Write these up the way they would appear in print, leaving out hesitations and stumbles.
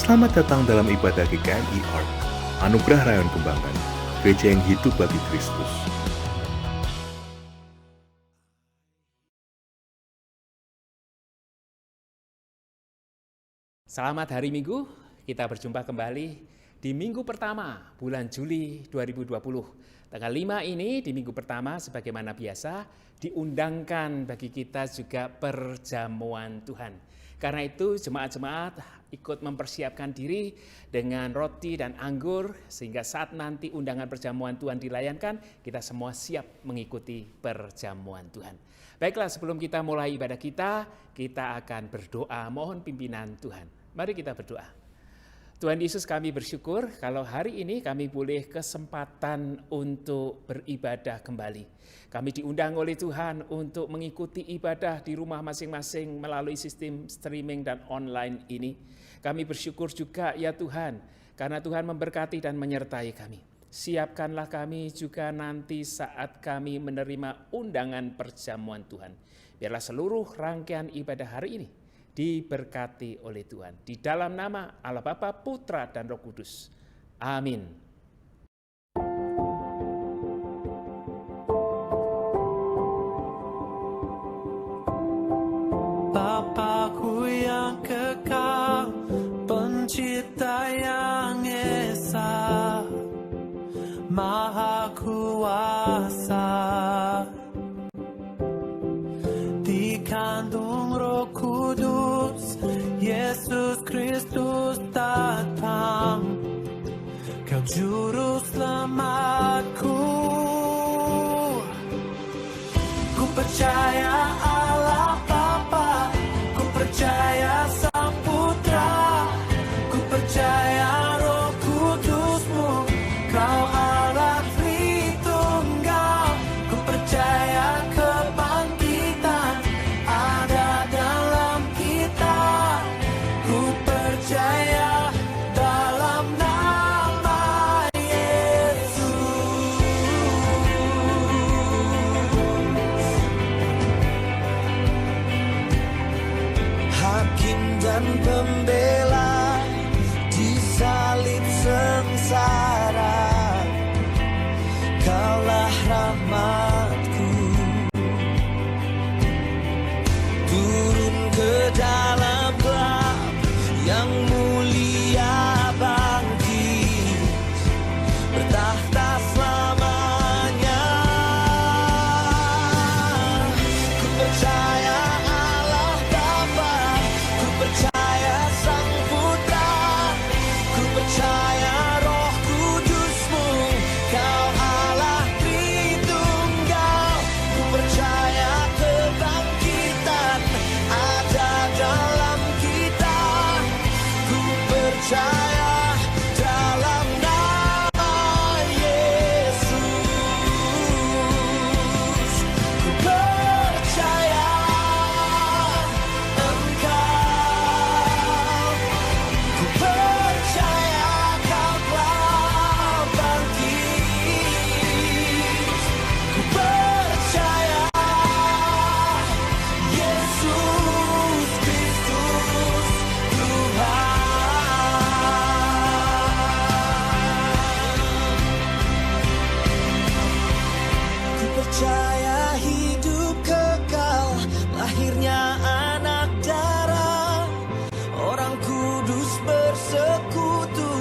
Selamat datang dalam ibadah GKMI Art, Anugerah Rayon Kembangan, gereja yang hidup bagi Kristus. Selamat hari Minggu, kita berjumpa kembali di minggu pertama bulan Juli 2020. Tanggal 5 ini di minggu pertama sebagaimana biasa diundangkan bagi kita juga perjamuan Tuhan. Karena itu jemaat-jemaat ikut mempersiapkan diri dengan roti dan anggur sehingga saat nanti undangan perjamuan Tuhan dilayankan, kita semua siap mengikuti perjamuan Tuhan. Baiklah, sebelum kita mulai ibadah kita akan berdoa mohon pimpinan Tuhan. Mari kita berdoa. Tuhan Yesus, kami bersyukur kalau hari ini kami boleh kesempatan untuk beribadah kembali. Kami diundang oleh Tuhan untuk mengikuti ibadah di rumah masing-masing melalui sistem streaming dan online ini. Kami bersyukur juga ya Tuhan, karena Tuhan memberkati dan menyertai kami. Siapkanlah kami juga nanti saat kami menerima undangan perjamuan Tuhan. Biarlah seluruh rangkaian ibadah hari ini diberkati oleh Tuhan. Di dalam nama Allah Bapa, Putra, dan Roh Kudus. Amin. Bapakku yang kekal, pencipta yang esa, Maha Kuasa, dikandung Roh Kudus, Yesus Kristus datang, Kau juru selamatku. Ku percaya Allah Bapa, ku percaya Sang Putra, ku percaya Roh Kudus-Mu, Kau Allah Tritunggal, ku percaya kebangkitan ada dalam kita, ku percaya dalam nama Yesus. Hakim dan pembela di salib sengsara, Kaulah rahmatku, turun ke dalam gelap yang mulia, bangkit bertahta selamanya. Ku percaya Allah Bapa, ku percaya Sang Putra, ku percaya Roh Kudus-Mu, Kau Allah Tritunggal, ku percaya kebangkitan ada dalam kita, ku percaya dalam nama Yesus. Ku percaya Engkau, ku percaya Kau telah bangkit, ku percaya Yesus Kristus Tuhan. Ku percaya hidup kekal, lahirnya anak darah, orang kudus bersekutu,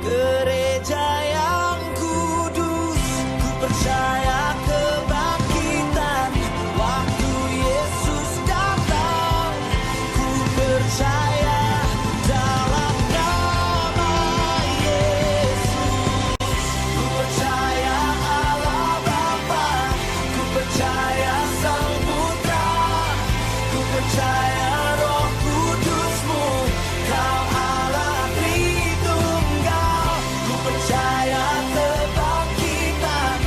gereja yang kudus. Ku percaya kebangkitan waktu Yesus datang, ku percaya dalam nama Yesus. Ku percaya Allah Bapa, ku percaya Sang Putra, ku percaya Roh Kudus-Mu, Kau Allah Tritunggal, ku percaya kebangkitan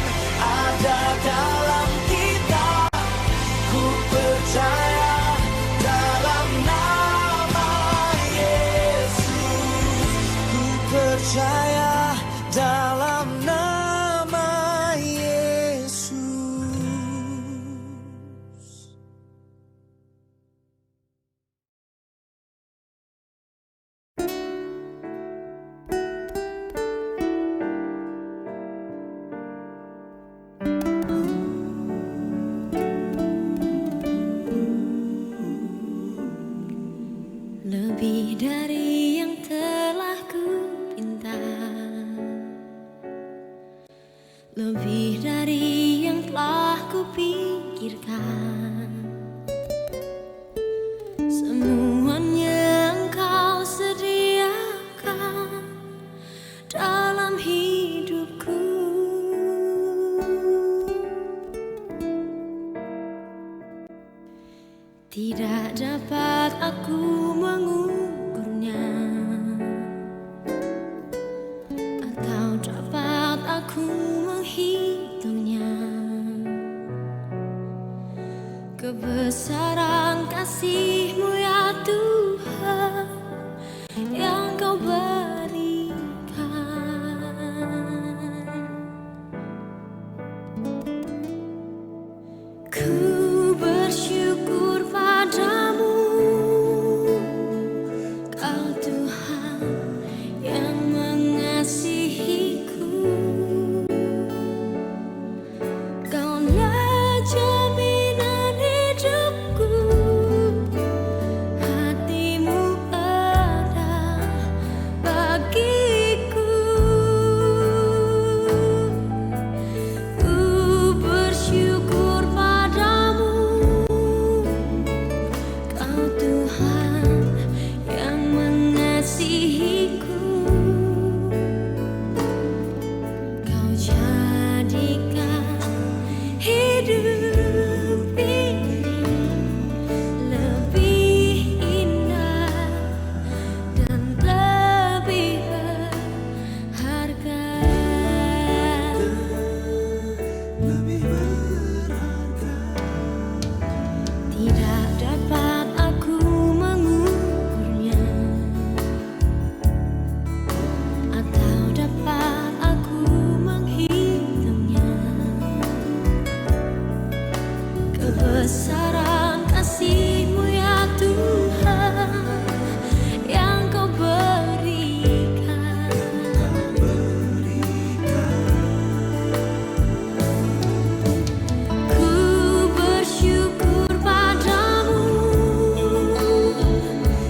lebih dari yang telah kupikirkan. Semuanya Engkau sediakan dalam hidupku. Tidak dapat aku mengukurnya, atau dapat aku menghitungnya. Kebesaran kasih-Mu ya Tuhan yang Kau berikan. Ku bersyukur padamu, Kau Tuhan yang mengasihiku. Kaulah jaminan hidupku, hati-Mu ada bagiku. Ku bersyukur padamu, Kau Tuhan yang mengasihiku. Kau jadikan hidup ini lebih indah dan lebih berharga. Tidak dapat aku mengukurnya, atau dapat aku menghitungnya. Kebesaran kasih-Mu ya Tuhan yang Kau berikan. Ku bersyukur padamu,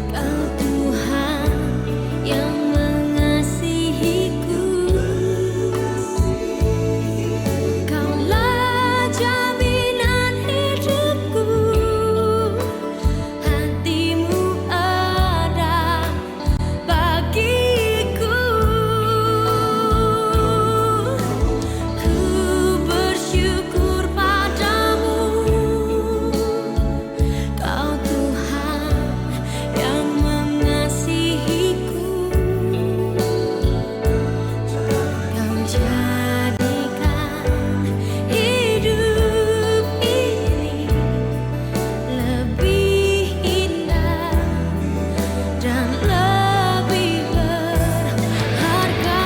Kau Tuhan yang mengasihiku. Kaulah jaminan hidupku, hati-Mu ada bagiku. Ku bersyukur padamu, Kau Tuhan yang mengasihiku. Kau jadikan hidup ini lebih indah dan lebih berharga.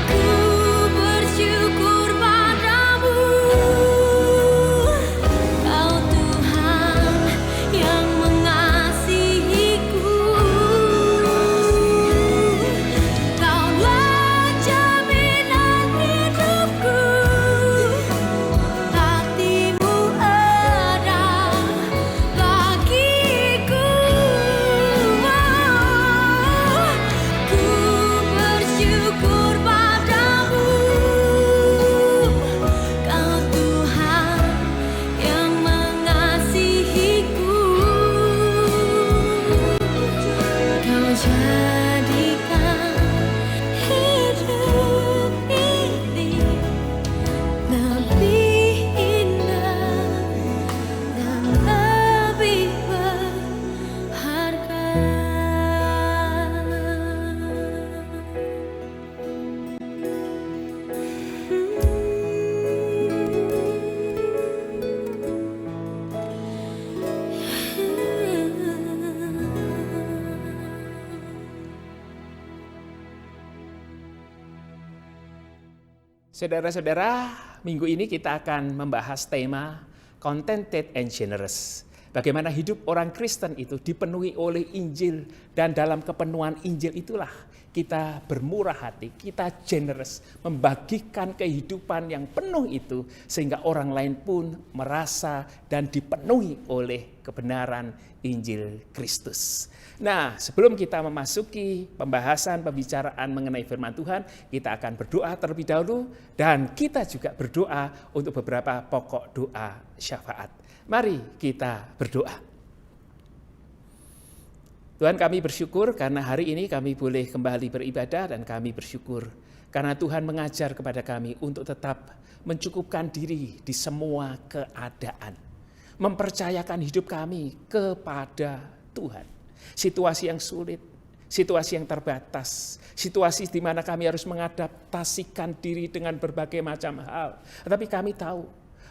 Ku bersyukur padamu, Kau Tuhan yang mengasihiku. Kaulah jaminan hidupku, hati-Mu ada bagiku. Ku bersyukur padamu, Kau Tuhan yang mengasihiku. Kau jadikan hidup ini lebih indah dan lebih berharga. Saudara-saudara, minggu ini kita akan membahas tema contented and generous. Bagaimana hidup orang Kristen itu dipenuhi oleh Injil, dan dalam kepenuhan Injil itulah kita bermurah hati, kita generous, membagikan kehidupan yang penuh itu sehingga orang lain pun merasa dan dipenuhi oleh kebenaran Injil Kristus. Nah, sebelum kita memasuki pembicaraan mengenai firman Tuhan, kita akan berdoa terlebih dahulu, dan kita juga berdoa untuk beberapa pokok doa syafaat. Mari kita berdoa. Tuhan, kami bersyukur karena hari ini kami boleh kembali beribadah, dan kami bersyukur karena Tuhan mengajar kepada kami untuk tetap mencukupkan diri di semua keadaan. Mempercayakan hidup kami kepada Tuhan. Situasi yang sulit, situasi yang terbatas, situasi di mana kami harus mengadaptasikan diri dengan berbagai macam hal. Tetapi kami tahu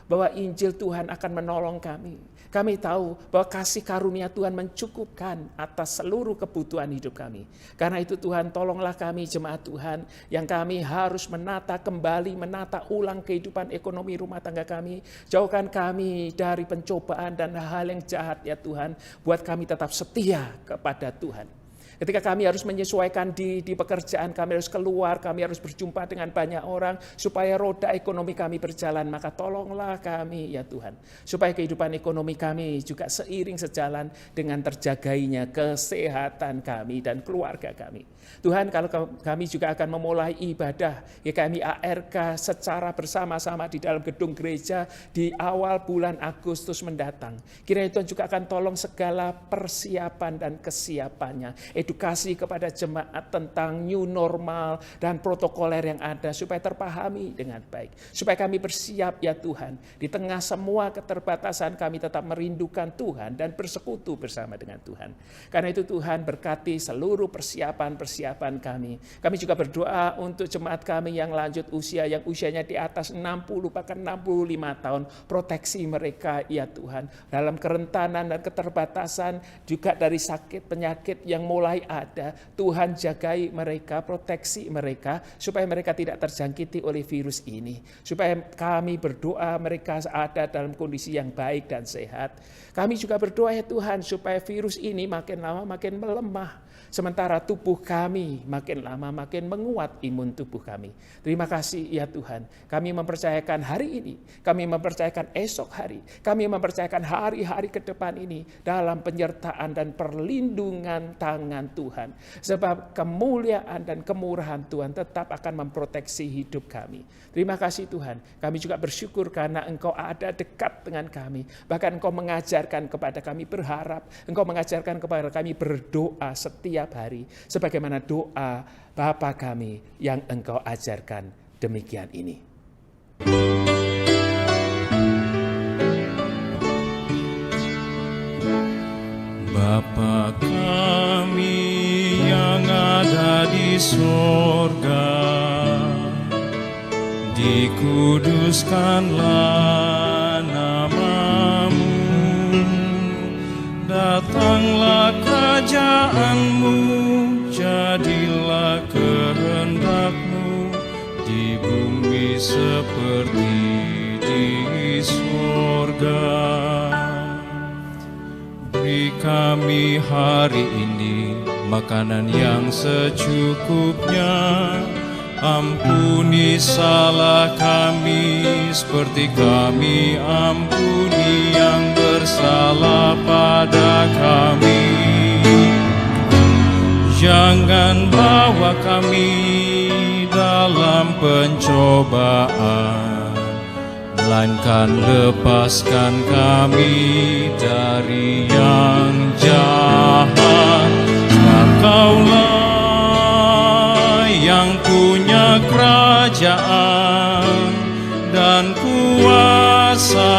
bahwa Injil Tuhan akan menolong kami. Kami tahu bahwa kasih karunia Tuhan mencukupkan atas seluruh kebutuhan hidup kami. Karena itu Tuhan, tolonglah kami jemaat Tuhan yang kami harus menata ulang kehidupan ekonomi rumah tangga kami. Jauhkan kami dari pencobaan dan hal yang jahat ya Tuhan. Buat kami tetap setia kepada Tuhan. Ketika kami harus menyesuaikan di pekerjaan, kami harus keluar, kami harus berjumpa dengan banyak orang supaya roda ekonomi kami berjalan, maka tolonglah kami ya Tuhan. Supaya kehidupan ekonomi kami juga seiring sejalan dengan terjagainya kesehatan kami dan keluarga kami. Tuhan, kalau kami juga akan memulai ibadah GKMI ARK secara bersama-sama di dalam gedung gereja di awal bulan Agustus mendatang. Kiranya Tuhan juga akan tolong segala persiapan dan kesiapannya. Edukasi kepada jemaat tentang new normal dan protokoler yang ada supaya terpahami dengan baik. Supaya kami bersiap ya Tuhan. Di tengah semua keterbatasan kami tetap merindukan Tuhan dan bersekutu bersama dengan Tuhan. Karena itu Tuhan berkati seluruh persiapan kami. Kami juga berdoa untuk jemaat kami yang lanjut usia, yang usianya di atas 60 bahkan 65 tahun. Proteksi mereka ya Tuhan. Dalam kerentanan dan keterbatasan juga dari sakit penyakit yang mulai ada. Tuhan jagai mereka, proteksi mereka supaya mereka tidak terjangkiti oleh virus ini. Supaya kami berdoa mereka ada dalam kondisi yang baik dan sehat. Kami juga berdoa ya Tuhan supaya virus ini makin lama makin melemah. Sementara tubuh kami makin lama makin menguat imun tubuh kami. Terima kasih ya Tuhan. Kami mempercayakan hari ini, kami mempercayakan esok hari, kami mempercayakan hari-hari ke depan ini dalam penyertaan dan perlindungan tangan Tuhan. Sebab kemuliaan dan kemurahan Tuhan tetap akan memproteksi hidup kami. Terima kasih Tuhan. Kami juga bersyukur karena Engkau ada dekat dengan kami. Bahkan Engkau mengajarkan kepada kami berharap. Engkau mengajarkan kepada kami berdoa setiap hari. Sebagaimana doa Bapa kami yang Engkau ajarkan demikian ini. Bapa kami yang ada di sorga, dikuduskanlah namamu, datanglah kerajaan-Mu, jadilah kehendak-Mu di bumi seperti di sorga. Beri kami hari ini makanan yang secukupnya. Ampuni salah kami seperti kami ampuni yang bersalah pada kami. Jangan bawa kami dalam pencobaan, melainkan lepaskan kami dari yang jahat. Engkaulah yang punya kerajaan dan kuasa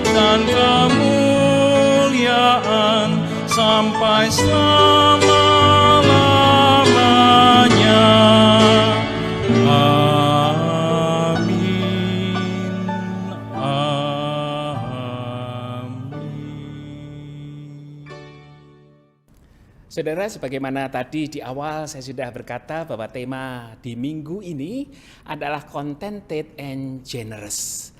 dan kemuliaan sampai selama-lamanya. Amin. Saudara, sebagaimana tadi di awal saya sudah berkata bahwa tema di minggu ini adalah contented and generous.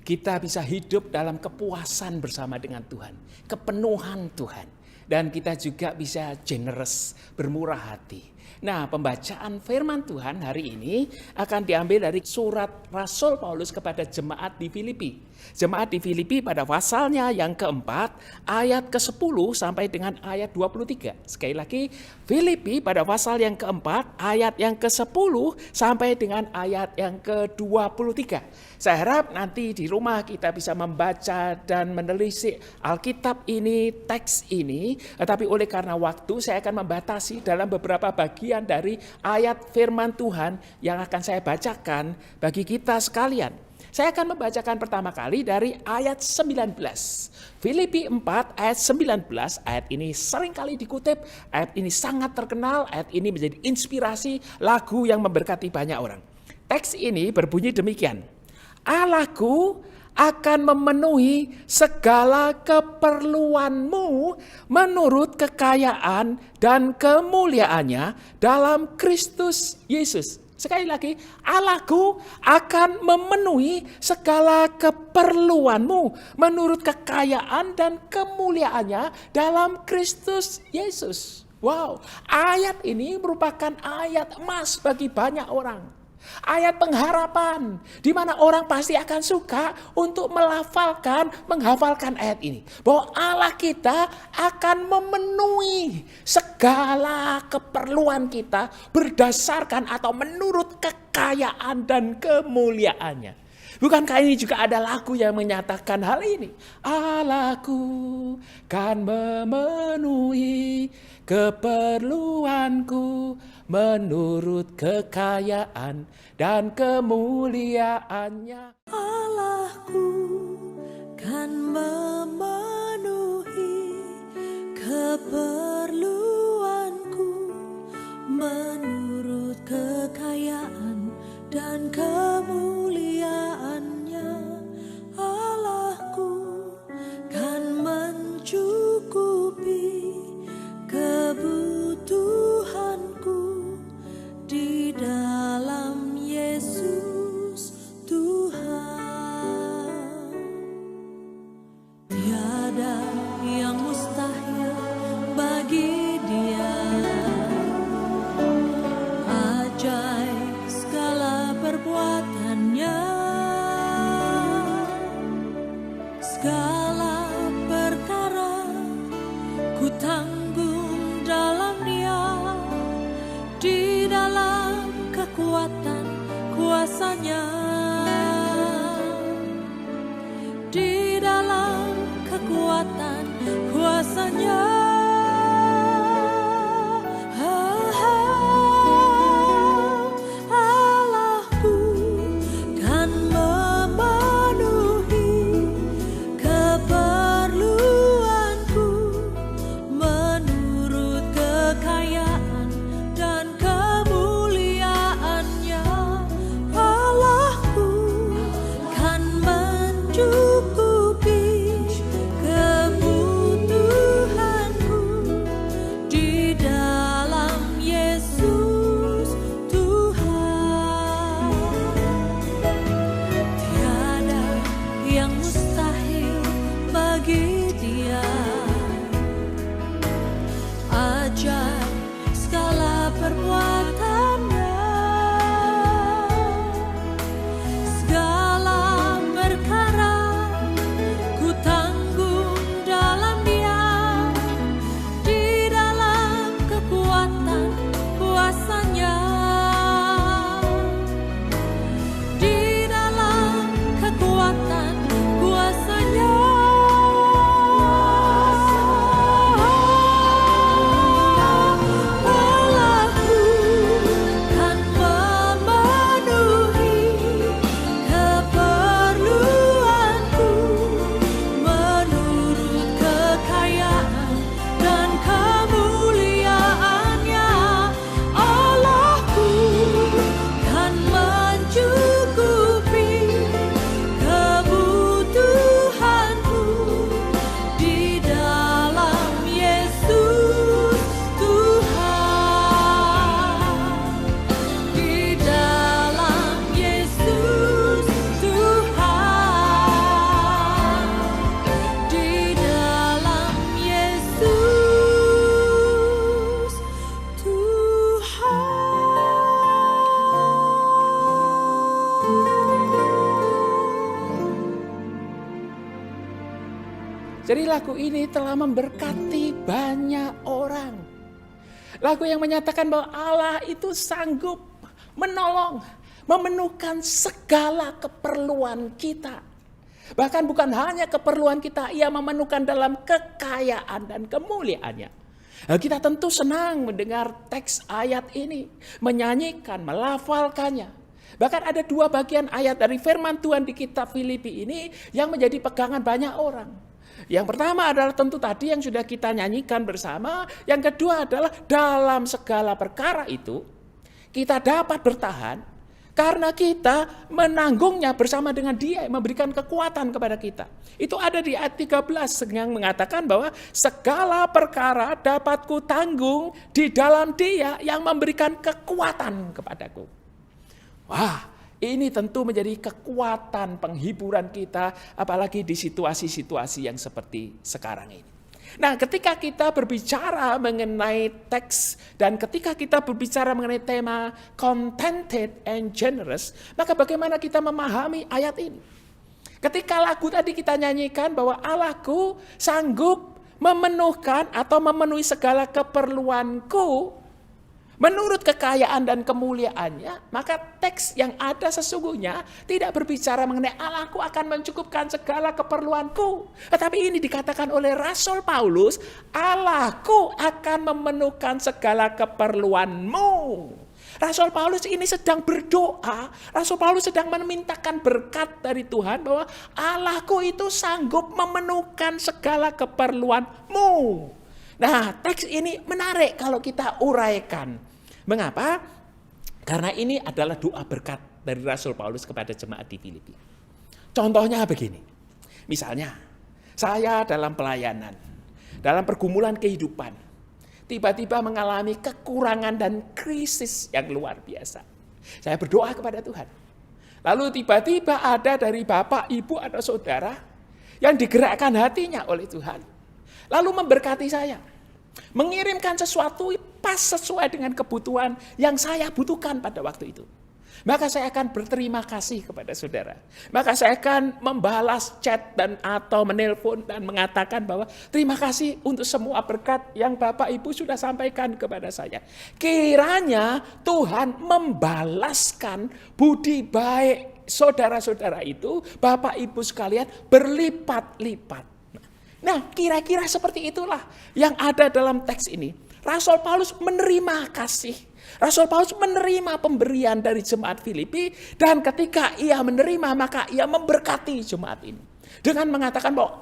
kita bisa hidup dalam kepuasan bersama dengan Tuhan, kepenuhan Tuhan. Dan kita juga bisa generous, bermurah hati. Nah, pembacaan firman Tuhan hari ini akan diambil dari surat Rasul Paulus kepada jemaat di Filipi. Jemaat di Filipi pada pasalnya yang keempat, ayat ke-10 sampai dengan ayat 23. Sekali lagi, Filipi pada pasal yang keempat, ayat yang ke-10 sampai dengan ayat yang ke-23. Saya harap nanti di rumah kita bisa membaca dan menelisik Alkitab ini, teks ini. Tetapi oleh karena waktu, saya akan membatasi dalam beberapa bagian dari ayat firman Tuhan yang akan saya bacakan bagi kita sekalian. Saya akan membacakan pertama kali dari ayat 19. Filipi 4 ayat 19, ayat ini sering kali dikutip, ayat ini sangat terkenal, ayat ini menjadi inspirasi lagu yang memberkati banyak orang. Teks ini berbunyi demikian. Allahku akan memenuhi segala keperluanmu menurut kekayaan dan kemuliaannya dalam Kristus Yesus. Sekali lagi, Allahku akan memenuhi segala keperluanmu menurut kekayaan dan kemuliaannya dalam Kristus Yesus. Wow, ayat ini merupakan ayat emas bagi banyak orang. Ayat pengharapan, di mana orang pasti akan suka untuk menghafalkan ayat ini. Bahwa Allah kita akan memenuhi segala keperluan kita berdasarkan atau menurut kekayaan dan kemuliaannya. Bukankah ini juga ada lagu yang menyatakan hal ini? Allahku kan memenuhi keperluanku menurut kekayaan dan kemuliaannya. Allahku kan memenuhi keperluanku menurut kekayaan dan kemuliaannya. Allahku kan mencukupi kebutuhanku di dalam Yesus Tuhan. Tiada yang mustahil bagi Dia. Ajaib segala perbuatannya, segala perkara ku tanggung dalam Dia, di dalam kekuatan kuasa-Nya, di dalam kekuatan kuasa-Nya. Allahku kan memenuhi keperluanku menurut kekayaan dan kemuliaannya. Allahku Jadi lagu ini telah memberkati banyak orang. Lagu yang menyatakan bahwa Allah itu sanggup menolong, memenuhkan segala keperluan kita. Bahkan bukan hanya keperluan kita, ia memenuhkan dalam kekayaan dan kemuliaannya. Nah, kita tentu senang mendengar teks ayat ini, menyanyikan, melafalkannya. Bahkan ada 2 bagian ayat dari firman Tuhan di kitab Filipi ini yang menjadi pegangan banyak orang. Yang pertama adalah tentu tadi yang sudah kita nyanyikan bersama. Yang kedua adalah dalam segala perkara itu kita dapat bertahan karena kita menanggungnya bersama dengan Dia yang memberikan kekuatan kepada kita. Itu ada di ayat 13 yang mengatakan bahwa segala perkara dapat ku tanggung di dalam Dia yang memberikan kekuatan kepadaku. Wah, ini tentu menjadi kekuatan penghiburan kita, apalagi di situasi-situasi yang seperti sekarang ini. Nah, ketika kita berbicara mengenai teks dan ketika kita berbicara mengenai tema contented and generous, maka bagaimana kita memahami ayat ini? Ketika lagu tadi kita nyanyikan bahwa Allahku sanggup memenuhkan atau memenuhi segala keperluanku menurut kekayaan dan kemuliaannya, maka teks yang ada sesungguhnya tidak berbicara mengenai Allahku akan mencukupkan segala keperluanku. Tetapi ini dikatakan oleh Rasul Paulus, Allahku akan memenuhkan segala keperluanmu. Rasul Paulus ini sedang berdoa, Rasul Paulus sedang memintakan berkat dari Tuhan bahwa Allahku itu sanggup memenuhkan segala keperluanmu. Nah, teks ini menarik kalau kita uraikan. Mengapa? Karena ini adalah doa berkat dari Rasul Paulus kepada jemaat di Filipi. Contohnya begini. Misalnya, saya dalam pelayanan, dalam pergumulan kehidupan, tiba-tiba mengalami kekurangan dan krisis yang luar biasa. Saya berdoa kepada Tuhan. Lalu tiba-tiba ada dari bapak, ibu, atau saudara yang digerakkan hatinya oleh Tuhan. Lalu memberkati saya, mengirimkan sesuatu pas sesuai dengan kebutuhan yang saya butuhkan pada waktu itu. Maka saya akan berterima kasih kepada saudara. Maka saya akan membalas chat dan atau menelpon dan mengatakan bahwa terima kasih untuk semua berkat yang Bapak Ibu sudah sampaikan kepada saya. Kiranya Tuhan membalaskan budi baik saudara-saudara itu, Bapak Ibu sekalian, berlipat-lipat. Nah, kira-kira seperti itulah yang ada dalam teks ini. Rasul Paulus menerima kasih. Rasul Paulus menerima pemberian dari jemaat Filipi. Dan ketika ia menerima, maka ia memberkati jemaat ini. Dengan mengatakan bahwa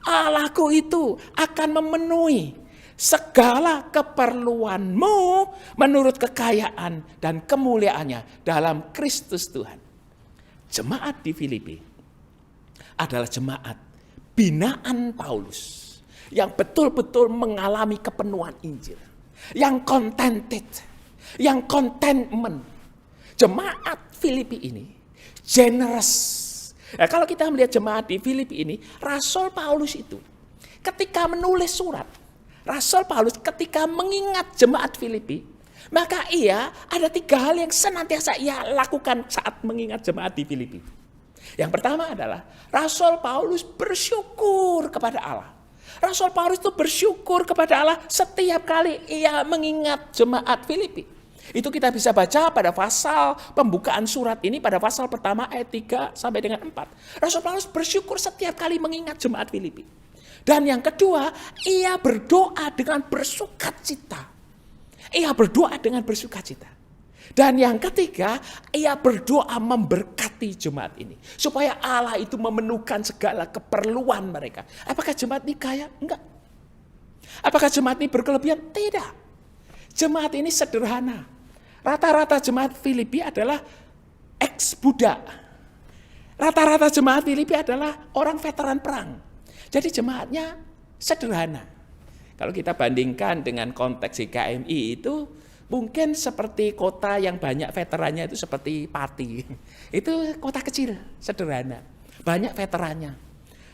Allahku itu akan memenuhi segala keperluanmu menurut kekayaan dan kemuliaannya dalam Kristus Tuhan. Jemaat di Filipi adalah jemaat binaan Paulus yang betul-betul mengalami kepenuhan Injil, yang contented, yang contentment. Jemaat Filipi ini generous. Nah, kalau kita melihat jemaat di Filipi ini, Rasul Paulus itu ketika menulis surat, Rasul Paulus ketika mengingat jemaat Filipi, maka ia ada 3 hal yang senantiasa ia lakukan saat mengingat jemaat di Filipi. Yang pertama adalah Rasul Paulus bersyukur kepada Allah. Rasul Paulus itu bersyukur kepada Allah setiap kali ia mengingat jemaat Filipi. Itu kita bisa baca pada pasal pembukaan surat ini, pada pasal pertama ayat 3 sampai dengan 4. Rasul Paulus bersyukur setiap kali mengingat jemaat Filipi. Dan yang kedua, ia berdoa dengan bersukacita. Ia berdoa dengan bersukacita. Dan yang ketiga, ia berdoa memberkati jemaat ini. Supaya Allah itu memenuhkan segala keperluan mereka. Apakah jemaat ini kaya? Enggak. Apakah jemaat ini berkelebihan? Tidak. Jemaat ini sederhana. Rata-rata jemaat Filipi adalah ex-budak. Rata-rata jemaat Filipi adalah orang veteran perang. Jadi jemaatnya sederhana. Kalau kita bandingkan dengan konteks GKMI itu, mungkin seperti kota yang banyak veterannya itu seperti Pati. Itu kota kecil, sederhana. Banyak veterannya.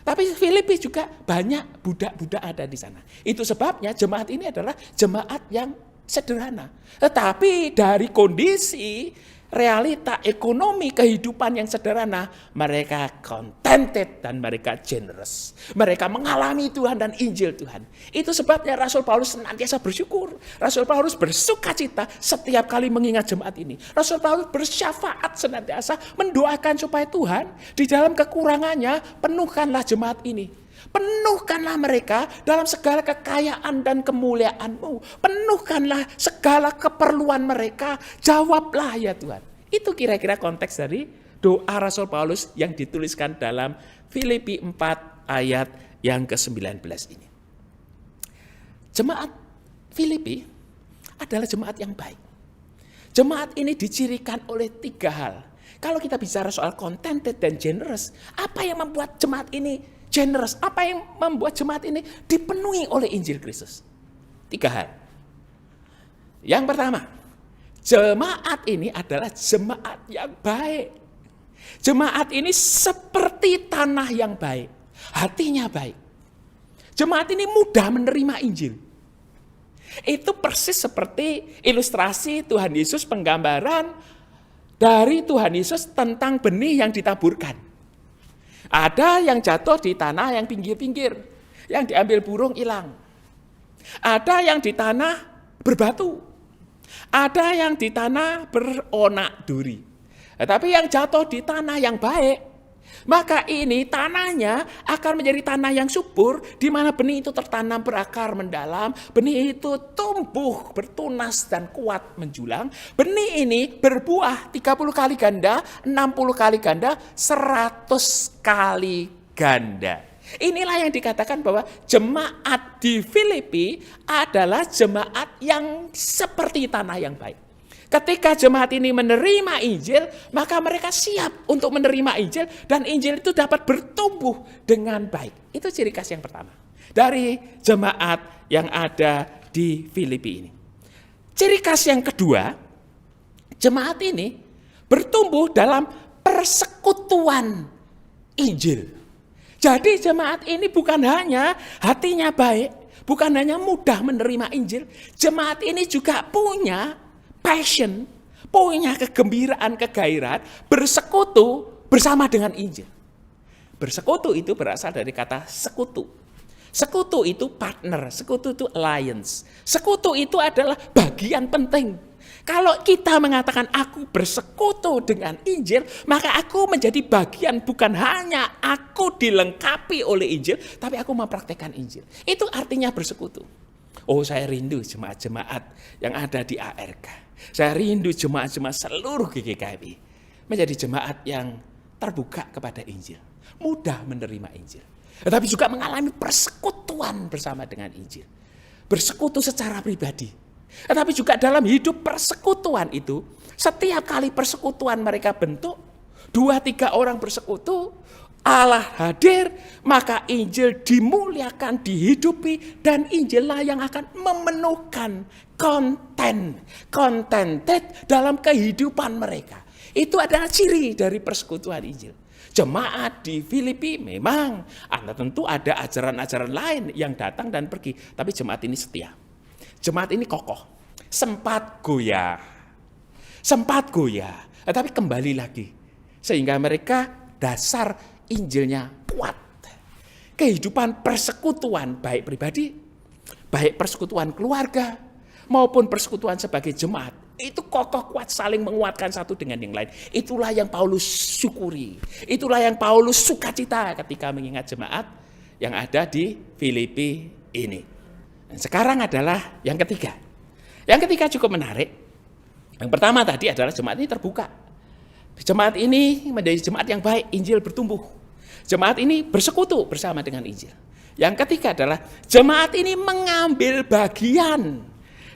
Tapi Filipi juga banyak budak-budak ada di sana. Itu sebabnya jemaat ini adalah jemaat yang sederhana. Tetapi dari kondisi realita ekonomi kehidupan yang sederhana, mereka contented dan mereka generous. Mereka mengalami Tuhan dan Injil Tuhan. Itu sebabnya Rasul Paulus senantiasa bersyukur. Rasul Paulus bersukacita setiap kali mengingat jemaat ini. Rasul Paulus bersyafaat senantiasa mendoakan supaya Tuhan di dalam kekurangannya penuhkanlah jemaat ini. Penuhkanlah mereka dalam segala kekayaan dan kemuliaan-Mu. Penuhkanlah segala keperluan mereka. Jawablah ya Tuhan. Itu kira-kira konteks dari doa Rasul Paulus yang dituliskan dalam Filipi 4 ayat yang ke-19 ini. Jemaat Filipi adalah jemaat yang baik. Jemaat ini dicirikan oleh 3 hal. Kalau kita bicara soal contented dan generous, apa yang membuat jemaat ini generous? Apa yang membuat jemaat ini dipenuhi oleh Injil Kristus? 3 hal. Yang pertama, jemaat ini adalah jemaat yang baik. Jemaat ini seperti tanah yang baik. Hatinya baik. Jemaat ini mudah menerima Injil. Itu persis seperti ilustrasi Tuhan Yesus, penggambaran dari Tuhan Yesus tentang benih yang ditaburkan. Ada yang jatuh di tanah yang pinggir-pinggir, yang diambil burung hilang. Ada yang di tanah berbatu. Ada yang di tanah beronak duri. Tapi yang jatuh di tanah yang baik, maka ini tanahnya akan menjadi tanah yang subur, di mana benih itu tertanam berakar mendalam, benih itu tumbuh, bertunas dan kuat menjulang. Benih ini berbuah 30 kali ganda, 60 kali ganda, 100 kali ganda. Inilah yang dikatakan bahwa jemaat di Filipi adalah jemaat yang seperti tanah yang baik. Ketika jemaat ini menerima Injil, maka mereka siap untuk menerima Injil dan Injil itu dapat bertumbuh dengan baik. Itu ciri khas yang pertama dari jemaat yang ada di Filipi ini. Ciri khas yang kedua, jemaat ini bertumbuh dalam persekutuan Injil. Jadi jemaat ini bukan hanya hatinya baik, bukan hanya mudah menerima Injil, jemaat ini juga punya passion, punya kegembiraan, kegairahan, bersekutu bersama dengan Injil. Bersekutu itu berasal dari kata sekutu. Sekutu itu partner, sekutu itu alliance. Sekutu itu adalah bagian penting. Kalau kita mengatakan aku bersekutu dengan Injil, maka aku menjadi bagian, bukan hanya aku dilengkapi oleh Injil, tapi aku mempraktekkan Injil. Itu artinya bersekutu. Oh, saya rindu jemaat-jemaat yang ada di ARK. Saya rindu jemaat-jemaat seluruh GKKMI menjadi jemaat yang terbuka kepada Injil, mudah menerima Injil, tetapi juga mengalami persekutuan bersama dengan Injil. Bersekutu secara pribadi, tetapi juga dalam hidup persekutuan itu, setiap kali persekutuan mereka bentuk, 2-3 orang bersekutu, Allah hadir, maka Injil dimuliakan, dihidupi, dan Injillah yang akan memenuhkan contented dalam kehidupan mereka. Itu adalah ciri dari persekutuan Injil. Jemaat di Filipi memang tentu ada ajaran-ajaran lain yang datang dan pergi, tapi jemaat ini setia. Jemaat ini kokoh, sempat goyah, tapi kembali lagi, sehingga mereka dasar Injilnya kuat. Kehidupan persekutuan baik pribadi, baik persekutuan keluarga, maupun persekutuan sebagai jemaat, itu kokoh kuat, saling menguatkan satu dengan yang lain. Itulah yang Paulus syukuri. Itulah yang Paulus sukacita ketika mengingat jemaat yang ada di Filipi ini. Dan sekarang adalah yang ketiga. Yang ketiga cukup menarik. Yang pertama tadi adalah jemaat ini terbuka. Jemaat ini menjadi jemaat yang baik, Injil bertumbuh. Jemaat ini bersekutu bersama dengan Injil. Yang ketiga adalah jemaat ini mengambil bagian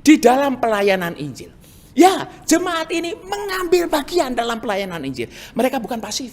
di dalam pelayanan Injil. Ya, jemaat ini mengambil bagian dalam pelayanan Injil. Mereka bukan pasif.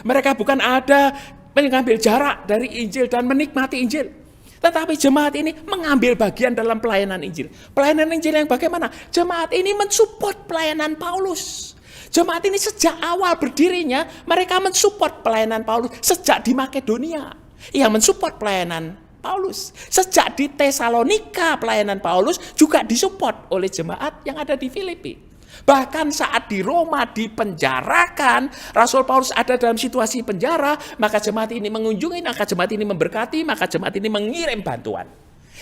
Mereka bukan ada mengambil jarak dari Injil dan menikmati Injil. Tetapi jemaat ini mengambil bagian dalam pelayanan Injil. Pelayanan Injil yang bagaimana? Jemaat ini mensupport pelayanan Paulus. Jemaat ini sejak awal berdirinya, mereka mensupport pelayanan Paulus. Sejak di Makedonia, ia mensupport pelayanan Paulus. Sejak di Tesalonika, pelayanan Paulus juga disupport oleh jemaat yang ada di Filipi. Bahkan saat di Roma dipenjarakan, Rasul Paulus ada dalam situasi penjara, maka jemaat ini mengunjungi, maka jemaat ini memberkati, maka jemaat ini mengirim bantuan.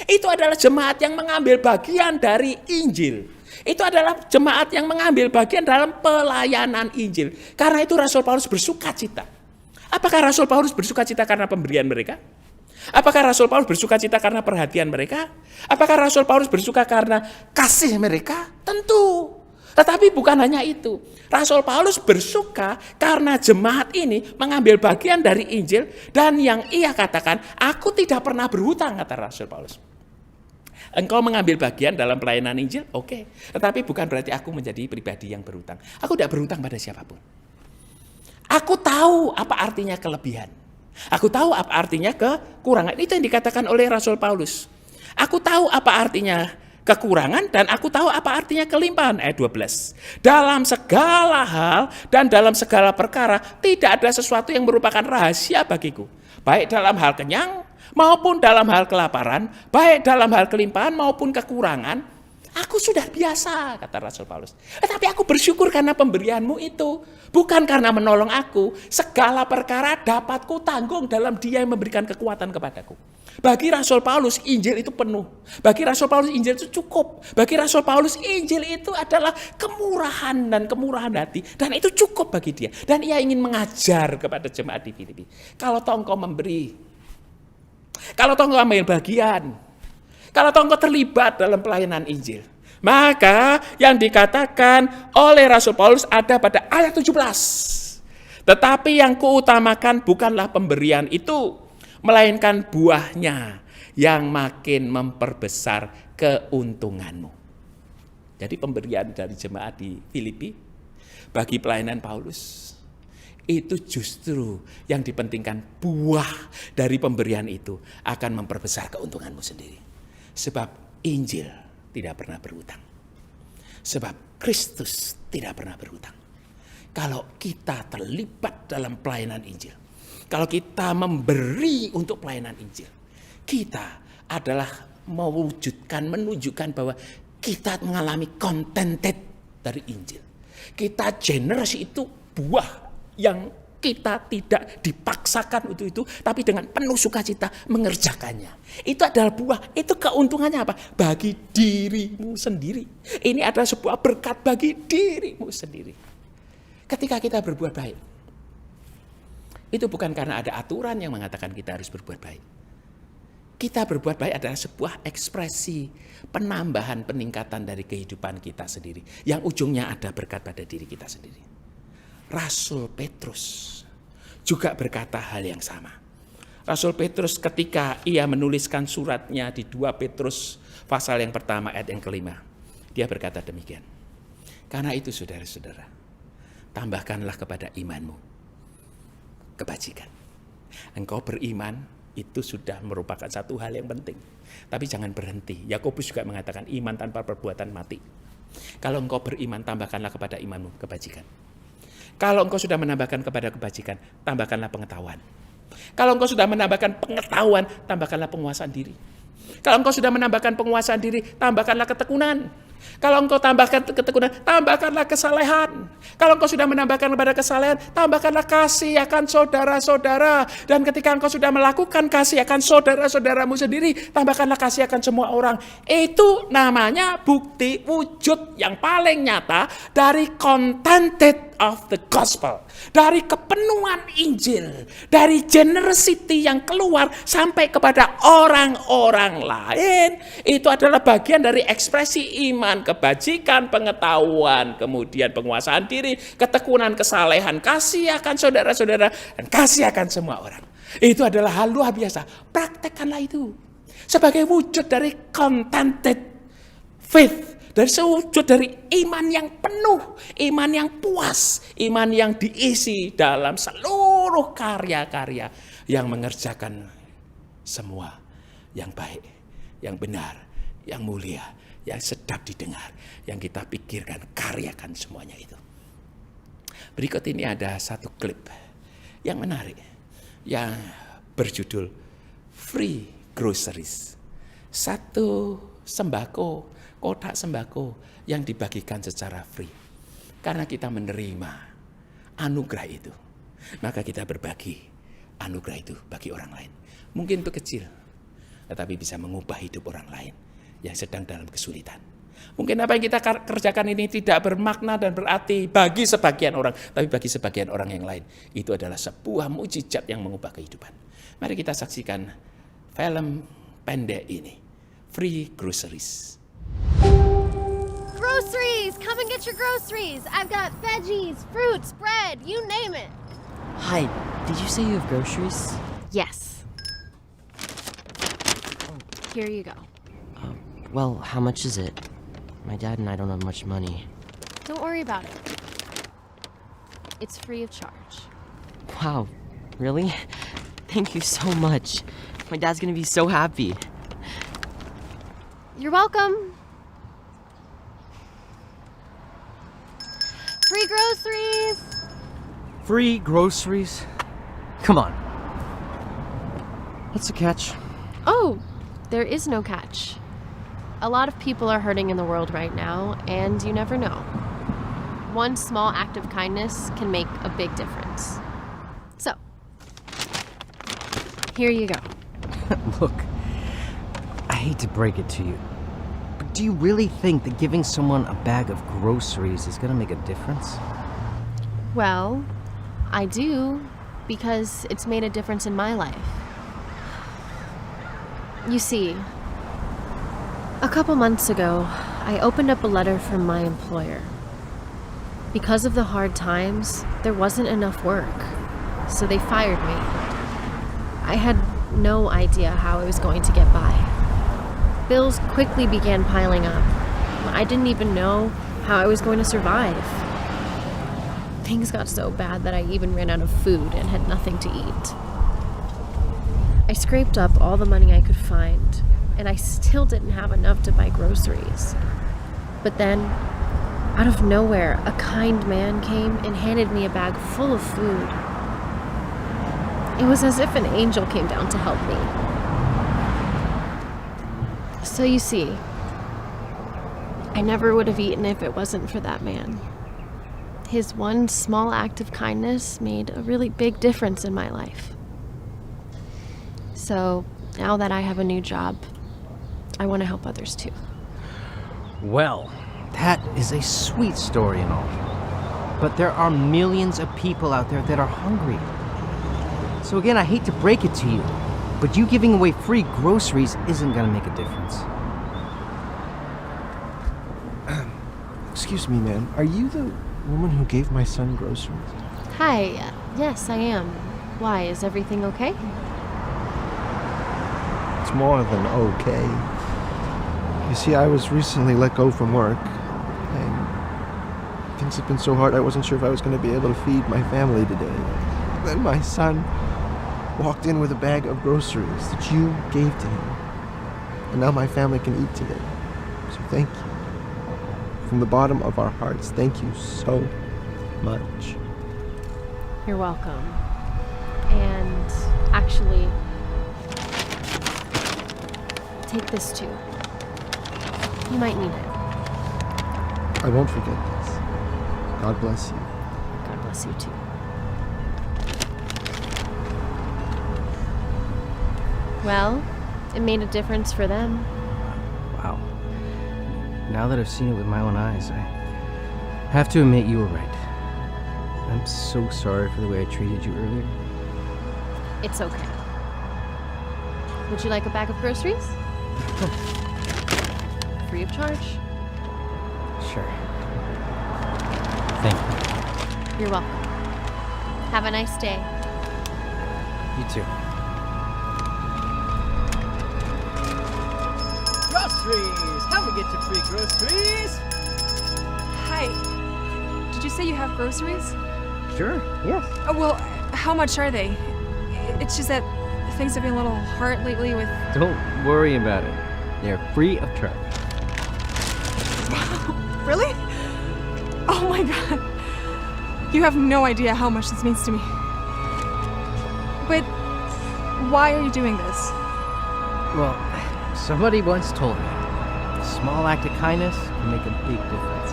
Itu adalah jemaat yang mengambil bagian dari Injil. Itu adalah jemaat yang mengambil bagian dalam pelayanan Injil. Karena itu Rasul Paulus bersuka cita. Apakah Rasul Paulus bersuka cita karena pemberian mereka? Apakah Rasul Paulus bersuka cita karena perhatian mereka? Apakah Rasul Paulus bersuka karena kasih mereka? Tentu. Tetapi bukan hanya itu. Rasul Paulus bersuka karena jemaat ini mengambil bagian dari Injil. Dan yang ia katakan, aku tidak pernah berhutang, kata Rasul Paulus. Engkau mengambil bagian dalam pelayanan Injil, oke. Tetapi bukan berarti aku menjadi pribadi yang berhutang. Aku tidak berhutang pada siapapun. Aku tahu apa artinya kelebihan. Aku tahu apa artinya kekurangan. Itu yang dikatakan oleh Rasul Paulus. Aku tahu apa artinya kekurangan dan aku tahu apa artinya kelimpahan. Ayat 12. Dalam segala hal dan dalam segala perkara tidak ada sesuatu yang merupakan rahasia bagiku. Baik dalam hal kenyang maupun dalam hal kelaparan, baik dalam hal kelimpahan maupun kekurangan, aku sudah biasa, kata Rasul Paulus. Tetapi aku bersyukur karena pemberianmu itu, bukan karena menolong aku. Segala perkara dapat ku tanggung dalam Dia yang memberikan kekuatan kepadaku. Bagi Rasul Paulus, Injil itu penuh. Bagi Rasul Paulus, Injil itu cukup. Bagi Rasul Paulus, Injil itu adalah kemurahan dan kemurahan hati. Dan itu cukup bagi dia. Dan ia ingin mengajar kepada jemaat di Filipi. Kalau toh engkau memberi, kalau toh engkau ambil bagian, kalau toh engkau terlibat dalam pelayanan Injil, maka yang dikatakan oleh Rasul Paulus ada pada ayat 17. Tetapi yang kuutamakan bukanlah pemberian itu, melainkan buahnya yang makin memperbesar keuntunganmu. Jadi pemberian dari jemaat di Filipi bagi pelayanan Paulus, itu justru yang dipentingkan, buah dari pemberian itu akan memperbesar keuntunganmu sendiri. Sebab Injil tidak pernah berhutang. Sebab Kristus tidak pernah berhutang. Kalau kita terlibat dalam pelayanan Injil, kalau kita memberi untuk pelayanan Injil, kita adalah menunjukkan bahwa kita mengalami contented dari Injil. Kita generous, itu buah yang kita tidak dipaksakan itu, tapi dengan penuh sukacita mengerjakannya. Itu adalah buah. Itu keuntungannya apa? Bagi dirimu sendiri. Ini adalah sebuah berkat bagi dirimu sendiri. Ketika kita berbuat baik, itu bukan karena ada aturan yang mengatakan kita harus berbuat baik. Kita berbuat baik adalah sebuah ekspresi penambahan, peningkatan dari kehidupan kita sendiri. Yang ujungnya ada berkat pada diri kita sendiri. Rasul Petrus juga berkata hal yang sama. Rasul Petrus ketika ia menuliskan suratnya di 2 Petrus pasal yang pertama ayat yang kelima, dia berkata demikian. Karena itu saudara-saudara, tambahkanlah kepada imanmu kebajikan. Engkau beriman itu sudah merupakan satu hal yang penting. Tapi jangan berhenti. Yakobus juga mengatakan iman tanpa perbuatan mati. Kalau engkau beriman, tambahkanlah kepada imanmu kebajikan. Kalau engkau sudah menambahkan kepada kebajikan, tambahkanlah pengetahuan. Kalau engkau sudah menambahkan pengetahuan, tambahkanlah penguasaan diri. Kalau engkau sudah menambahkan penguasaan diri, tambahkanlah ketekunan. Kalau engkau tambahkan ketekunan, tambahkanlah kesalehan. Kalau engkau sudah menambahkan kepada kesalehan, tambahkanlah kasih akan saudara-saudara. Dan ketika engkau sudah melakukan kasih akan saudara-saudaramu sendiri, tambahkanlah kasih akan semua orang. Itu namanya bukti wujud yang paling nyata dari contented of the gospel. Dari kepenuhan Injil. Dari generosity yang keluar sampai kepada orang-orang lain. Itu adalah bagian dari ekspresi iman, kebajikan, pengetahuan, kemudian penguasaan diri, ketekunan, kesalehan, kasih akan saudara-saudara, dan kasih akan semua orang. Itu adalah hal luar biasa. Praktekkanlah itu sebagai wujud dari contented faith, dari sewujud dari iman yang penuh, iman yang puas, iman yang diisi dalam seluruh karya-karya yang mengerjakan semua yang baik, yang benar, yang mulia, yang sedap didengar, yang kita pikirkan, karyakan semuanya itu. Berikut ini ada satu klip yang menarik, yang berjudul Free Groceries. Satu sembako, kotak sembako yang dibagikan secara free. Karena kita menerima anugerah itu, maka kita berbagi anugerah itu bagi orang lain. Mungkin itu kecil, tetapi bisa mengubah hidup orang lain yang sedang dalam kesulitan. Mungkin apa yang kita kerjakan ini tidak bermakna dan berarti bagi sebagian orang, tapi bagi sebagian orang yang lain, itu adalah sebuah mukjizat yang mengubah kehidupan. Mari kita saksikan film pendek ini, Free Groceries. Groceries! Come and get your groceries! I've got veggies, fruits, bread, you name it. Hi, did you say you have groceries? Yes. Here you go. Well, how much is it? My dad and I don't have much money. Don't worry about it. It's free of charge. Wow, really? Thank you so much. My dad's gonna be so happy. You're welcome. Free groceries! Free groceries? Come on. What's the catch? Oh, there is no catch. A lot of people are hurting in the world right now, and you never know. One small act of kindness can make a big difference. So, here you go. Look, I hate to break it to you, but do you really think that giving someone a bag of groceries is gonna make a difference? Well, I do, because it's made a difference in my life. You see, a couple months ago, I opened up a letter from my employer. Because of the hard times, there wasn't enough work, so they fired me. I had no idea how I was going to get by. Bills quickly began piling up. I didn't even know how I was going to survive. Things got so bad that I even ran out of food and had nothing to eat. I scraped up all the money I could find, and I still didn't have enough to buy groceries. But then, out of nowhere, a kind man came and handed me a bag full of food. It was as if an angel came down to help me. So you see, I never would have eaten if it wasn't for that man. His one small act of kindness made a really big difference in my life. So now that I have a new job, I want to help others too. Well, that is a sweet story and all. But there are millions of people out there that are hungry. So again, I hate to break it to you, but you giving away free groceries isn't gonna make a difference. Excuse me, ma'am. Are you the woman who gave my son groceries? Hi, yes, I am. Why, is everything okay? It's more than okay. You see, I was recently let go from work, and things have been so hard I wasn't sure if I was going to be able to feed my family today. Then my son walked in with a bag of groceries that you gave to him, and now my family can eat today. So thank you. From the bottom of our hearts, thank you so much. You're welcome. And actually, take this too. You might need it. I won't forget this. God bless you. God bless you too. Well, it made a difference for them. Wow. Now that I've seen it with my own eyes, I have to admit you were right. I'm so sorry for the way I treated you earlier. It's okay. Would you like a bag of groceries? Free of charge. Sure. Thank you. You're welcome. Have a nice day. You too. Groceries! How we get you free groceries? Hi. Did you say you have groceries? Sure, yes. Oh, well, how much are they? It's just that things have been a little hard lately with... Don't worry about it. They're free of charge. Really? Oh my god. You have no idea how much this means to me. But why are you doing this? Well, somebody once told me, a small act of kindness can make a big difference.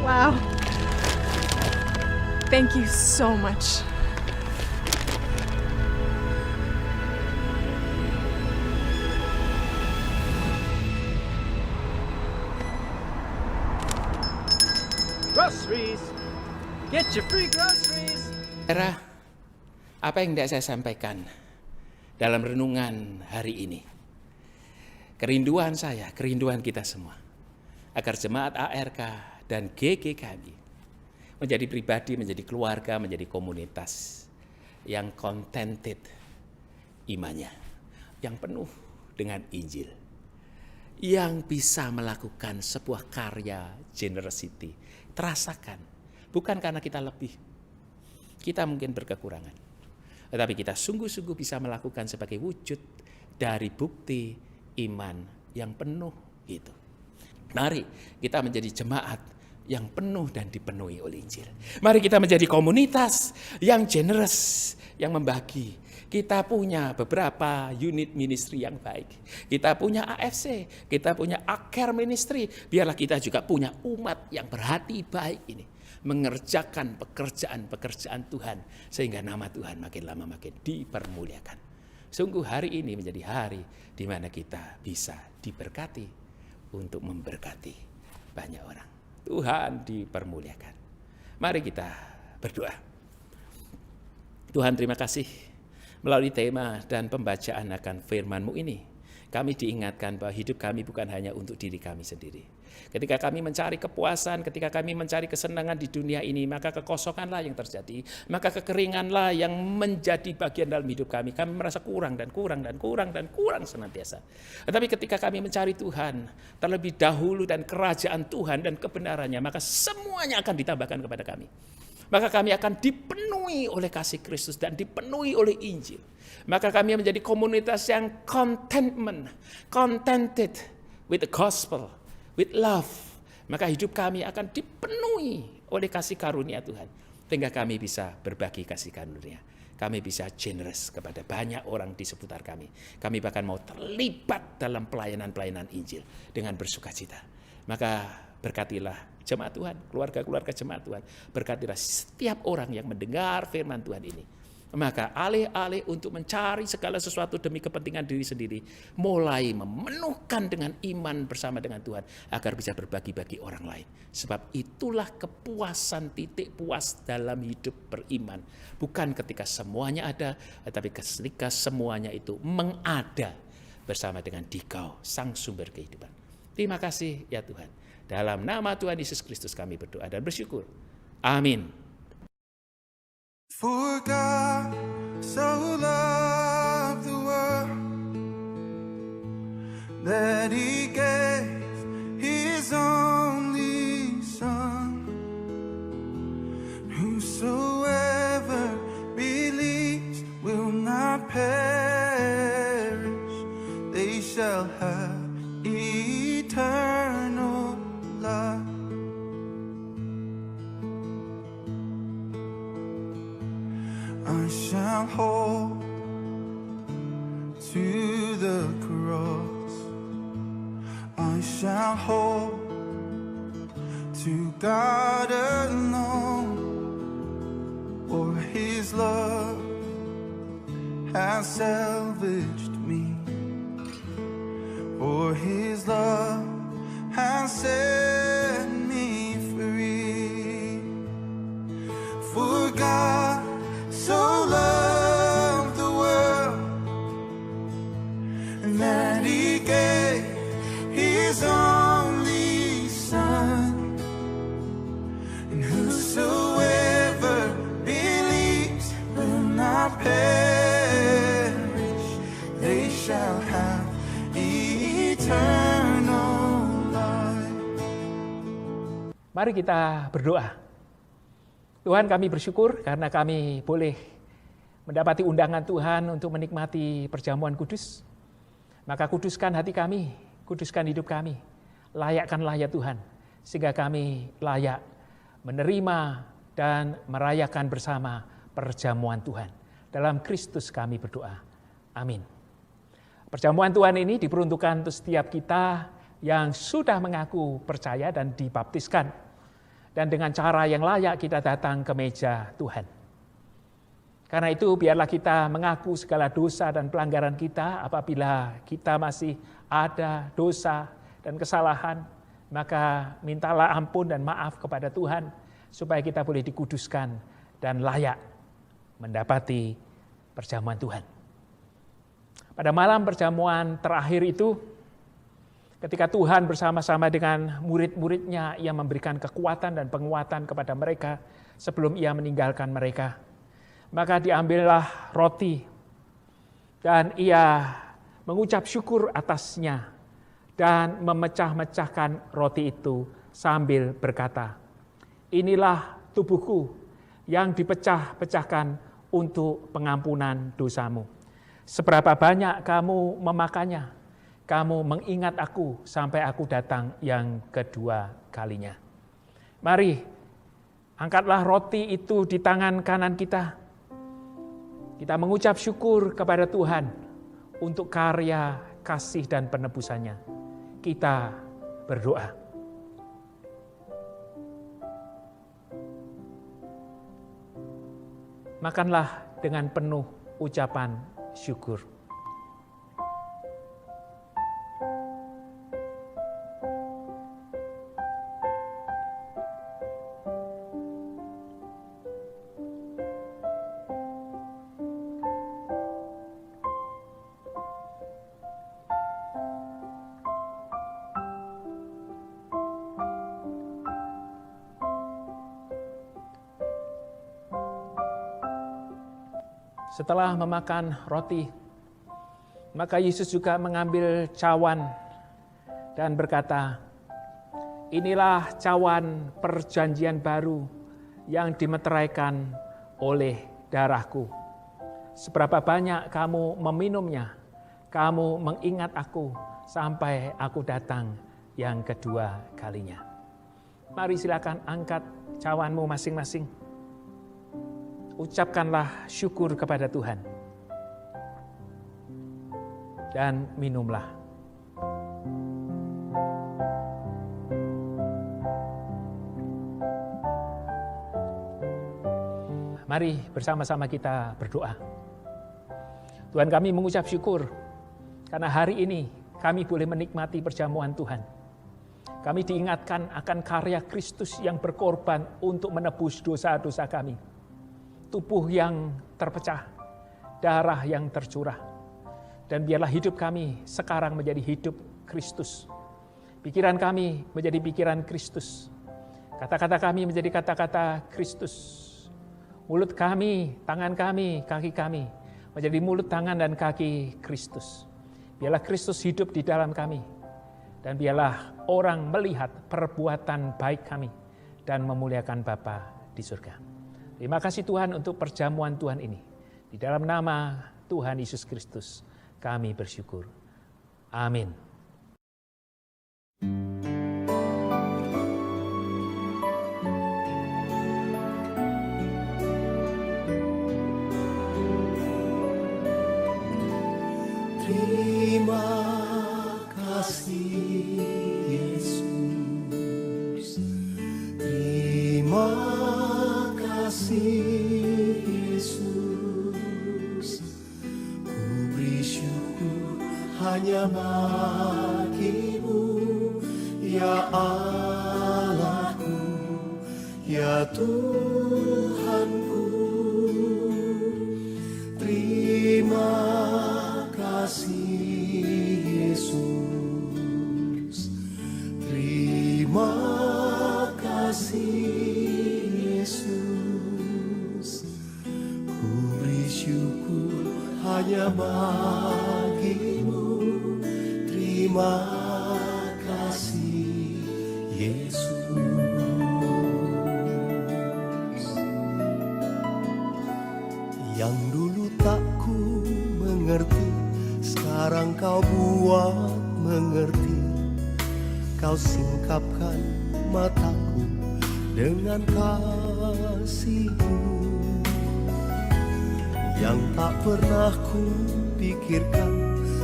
Wow. Thank you so much. Groceries. Get your free groceries. Saudara, apa yang tidak saya sampaikan dalam renungan hari ini? Kerinduan saya, kerinduan kita semua, agar jemaat ARK dan GGKI menjadi pribadi, menjadi keluarga, menjadi komunitas yang contented imannya, yang penuh dengan Injil, yang bisa melakukan sebuah karya generosity, terasakan, bukan karena kita lebih, kita mungkin berkekurangan, tetapi kita sungguh-sungguh bisa melakukan sebagai wujud dari bukti iman yang penuh itu. Mari kita menjadi jemaat yang penuh dan dipenuhi oleh Injil. Mari kita menjadi komunitas yang generous, yang membagi. Kita punya beberapa unit ministry yang baik. Kita punya AFC, kita punya Care Ministry. Biarlah kita juga punya umat yang berhati baik ini, mengerjakan pekerjaan-pekerjaan Tuhan, sehingga nama Tuhan makin lama makin dipermuliakan. Sungguh hari ini menjadi hari di mana kita bisa diberkati untuk memberkati banyak orang. Tuhan dipermuliakan. Mari kita berdoa. Tuhan, terima kasih melalui tema dan pembacaan akan firman-Mu ini. Kami diingatkan bahwa hidup kami bukan hanya untuk diri kami sendiri. Ketika kami mencari kepuasan, ketika kami mencari kesenangan di dunia ini, maka kekosonganlah yang terjadi, maka kekeringanlah yang menjadi bagian dalam hidup kami. Kami merasa kurang dan kurang dan kurang dan kurang senantiasa. Tetapi ketika kami mencari Tuhan terlebih dahulu dan kerajaan Tuhan dan kebenarannya, maka semuanya akan ditambahkan kepada kami. Maka kami akan dipenuhi oleh kasih Kristus dan dipenuhi oleh Injil. Maka kami menjadi komunitas yang contented with the gospel, with love. Maka hidup kami akan dipenuhi oleh kasih karunia Tuhan. Sehingga kami bisa berbagi kasih karunia. Kami bisa generous kepada banyak orang di seputar kami. Kami bahkan mau terlibat dalam pelayanan-pelayanan Injil dengan bersukacita. Maka berkatilah jemaat Tuhan, keluarga-keluarga jemaat Tuhan. Berkatilah setiap orang yang mendengar firman Tuhan ini. Maka alih-alih untuk mencari segala sesuatu demi kepentingan diri sendiri, mulai memenuhkan dengan iman bersama dengan Tuhan, agar bisa berbagi-bagi orang lain. Sebab itulah kepuasan, titik puas dalam hidup beriman. Bukan ketika semuanya ada, tetapi ketika semuanya itu mengada bersama dengan Dikau, Sang Sumber Kehidupan. Terima kasih ya Tuhan. Dalam nama Tuhan Yesus Kristus kami berdoa dan bersyukur. Amin. For God so loved the world that He gave His only Son. Whosoever believes will not perish, they shall have eternal life. I shall hold to the cross. I shall hold to God alone. For His love has salvaged me. For His love has set me free. For God so loved the world that He gave His only Son, and whosoever believes will not perish, they shall have eternal life. Mari kita berdoa. Tuhan, kami bersyukur karena kami boleh mendapati undangan Tuhan untuk menikmati perjamuan kudus. Maka kuduskan hati kami, kuduskan hidup kami. Layakkanlah ya Tuhan, sehingga kami layak menerima dan merayakan bersama perjamuan Tuhan. Dalam Kristus kami berdoa. Amin. Perjamuan Tuhan ini diperuntukkan untuk setiap kita yang sudah mengaku percaya dan dibaptiskan. dan dengan cara yang layak kita datang ke meja Tuhan. Karena itu biarlah kita mengaku segala dosa dan pelanggaran kita. Apabila kita masih ada dosa dan kesalahan, maka mintalah ampun dan maaf kepada Tuhan supaya kita boleh dikuduskan dan layak mendapati perjamuan Tuhan. Pada malam perjamuan terakhir itu, ketika Tuhan bersama-sama dengan murid-muridnya, ia memberikan kekuatan dan penguatan kepada mereka sebelum ia meninggalkan mereka. Maka diambillah roti dan ia mengucap syukur atasnya dan memecah-mecahkan roti itu sambil berkata, "Inilah tubuhku yang dipecah-pecahkan untuk pengampunan dosamu. Seberapa banyak kamu memakannya, kamu mengingat aku sampai aku datang yang kedua kalinya." Mari, angkatlah roti itu di tangan kanan kita. Kita mengucap syukur kepada Tuhan untuk karya, kasih, dan penebusannya. Kita berdoa. Makanlah dengan penuh ucapan syukur. Setelah memakan roti, maka Yesus juga mengambil cawan dan berkata, "Inilah cawan perjanjian baru yang dimeteraikan oleh darahku. Seberapa banyak kamu meminumnya, kamu mengingat aku sampai aku datang yang kedua kalinya." Mari silakan angkat cawanmu masing-masing. Ucapkanlah syukur kepada Tuhan. Dan minumlah. Mari bersama-sama kita berdoa. Tuhan, kami mengucap syukur karena hari ini kami boleh menikmati perjamuan Tuhan. Kami diingatkan akan karya Kristus yang berkorban untuk menebus dosa-dosa kami. Tubuh yang terpecah, darah yang tercurah. Dan biarlah hidup kami sekarang menjadi hidup Kristus. Pikiran kami menjadi pikiran Kristus. Kata-kata kami menjadi kata-kata Kristus. Mulut kami, tangan kami, kaki kami menjadi mulut, tangan, dan kaki Kristus. Biarlah Kristus hidup di dalam kami. Dan biarlah orang melihat perbuatan baik kami dan memuliakan Bapa di surga. Terima kasih Tuhan untuk perjamuan Tuhan ini. Di dalam nama Tuhan Yesus Kristus kami bersyukur. Amin. Terima kasih Yesus. Terima Yesus, ku beri syukur hanya bagi-Mu, ya Allahku, ya Tuhanku. Terima kasih Yesus, terima kasih Yesus, ku beri syukur hanya bagi-Mu. Terima kasih Yesus. Yang dulu tak ku mengerti, sekarang Kau buat mengerti. Kau singkapkan mataku dengan kasih-Mu. Yang tak pernah ku pikirkan,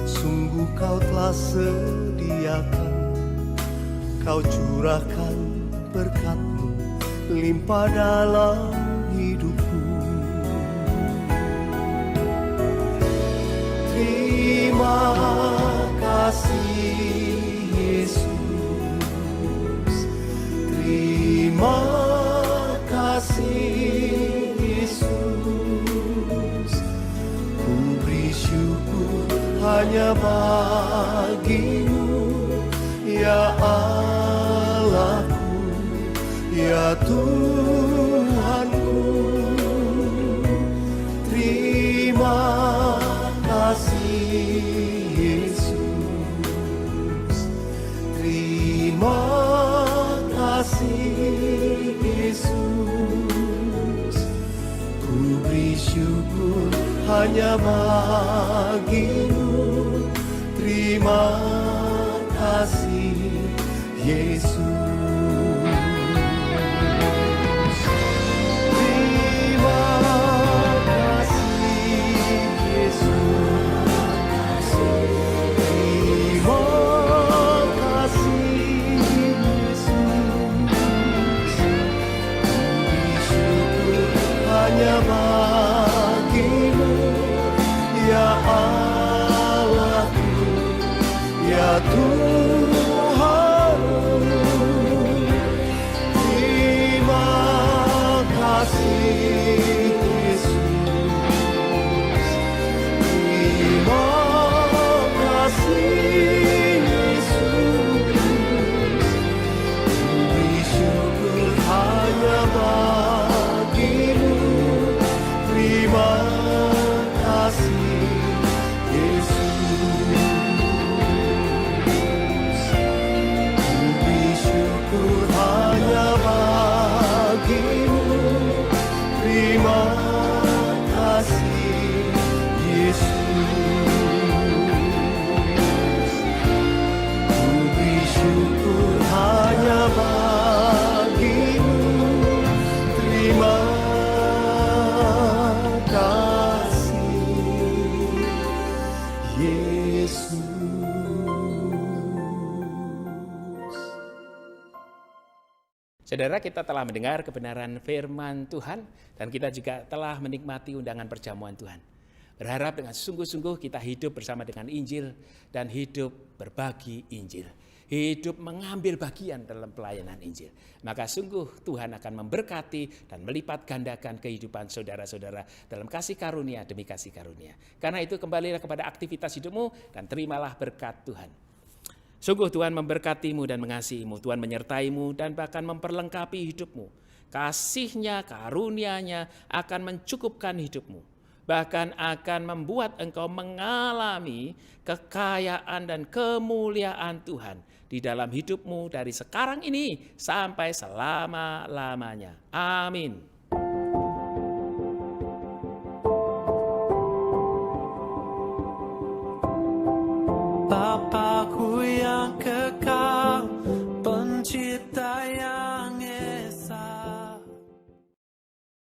sungguh Kau telah sediakan. Kau curahkan berkat-Mu limpah dalam hidupku. Terima kasih Yesus, terima kasih Yesus. Ku beri syukur hanya bagimu, ya Allahku, ya Tuhanku. Terima kasih Yesus, terima kasih Yesus. Ku beri syukur hanya bagimu. Terima kasih Yesus. Hanya bagimu, ya Allahku, ya Tuhanku. Terima kasih Yesus, terima kasih Yesus. Beri syukur hanya bagimu. Terima kasih Yesus. Ku beri syukur hanya bagimu. Terima kasih Yesus. Ku beri syukur hanya bagimu. Terima Saudara, kita telah mendengar kebenaran firman Tuhan dan kita juga telah menikmati undangan perjamuan Tuhan. Berharap dengan sungguh-sungguh kita hidup bersama dengan Injil dan hidup berbagi Injil. Hidup mengambil bagian dalam pelayanan Injil. Maka sungguh Tuhan akan memberkati dan melipat gandakan kehidupan saudara-saudara dalam kasih karunia demi kasih karunia. Karena itu kembalilah kepada aktivitas hidupmu dan terimalah berkat Tuhan. Sungguh Tuhan memberkatimu dan mengasihimu, Tuhan menyertaimu dan bahkan memperlengkapi hidupmu. Kasih-Nya, karunia-Nya akan mencukupkan hidupmu. Bahkan akan membuat engkau mengalami kekayaan dan kemuliaan Tuhan di dalam hidupmu dari sekarang ini sampai selama-lamanya. Amin. Bapakku yang kekal